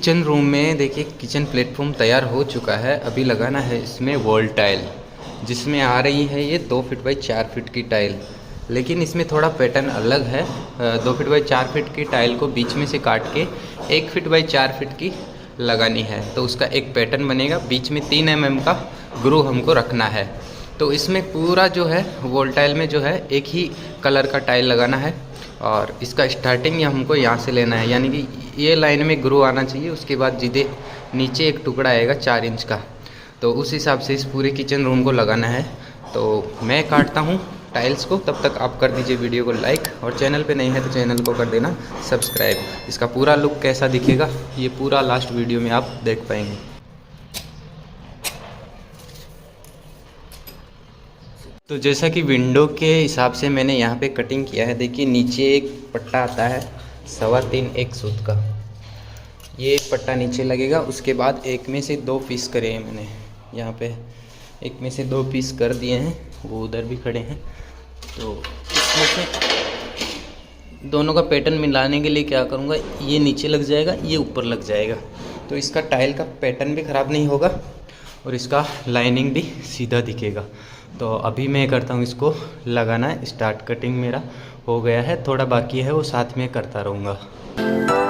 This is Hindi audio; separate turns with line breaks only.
किचन रूम में देखिए किचन प्लेटफॉर्म तैयार हो चुका है। अभी लगाना है इसमें वॉल टाइल, जिसमें आ रही है ये 2 फीट बाई 4 फीट की टाइल। लेकिन इसमें थोड़ा पैटर्न अलग है। 2 फीट बाई 4 फीट की टाइल को बीच में से काट के 1 फीट बाई 4 फीट की लगानी है, तो उसका एक पैटर्न बनेगा। बीच में 3 mm का ग्रू हमको रखना है। तो इसमें पूरा जो है वॉल टाइल में जो है एक ही कलर का टाइल लगाना है, और इसका स्टार्टिंग हमको यहाँ से लेना है, यानी कि ये लाइन में ग्रू आना चाहिए। उसके बाद सीधे नीचे एक टुकड़ा आएगा 4 इंच का, तो उस हिसाब से इस पूरे किचन रूम को लगाना है। तो मैं काटता हूँ टाइल्स को, तब तक आप कर दीजिए वीडियो को लाइक, और चैनल पे नहीं है तो चैनल को कर देना सब्सक्राइब। इसका पूरा लुक कैसा दिखेगा ये पूरा लास्ट वीडियो में आप देख पाएंगे। तो जैसा कि विंडो के हिसाब से मैंने यहाँ पे कटिंग किया है। देखिए नीचे एक पट्टा आता है 3.25 1 सूत का, ये पट्टा नीचे लगेगा। उसके बाद एक में से 2 पीस करे हैं मैंने, यहाँ पे एक में से 2 पीस कर दिए हैं, वो उधर भी खड़े हैं। तो इसमें से दोनों का पैटर्न मिलाने के लिए क्या करूँगा, ये नीचे लग जाएगा, ये ऊपर लग जाएगा, तो इसका टाइल का पैटर्न भी ख़राब नहीं होगा और इसका लाइनिंग भी सीधा दिखेगा। तो अभी मैं करता हूँ इसको लगाना है स्टार्ट। कटिंग मेरा हो गया है, थोड़ा बाकी है वो साथ में करता रहूँगा।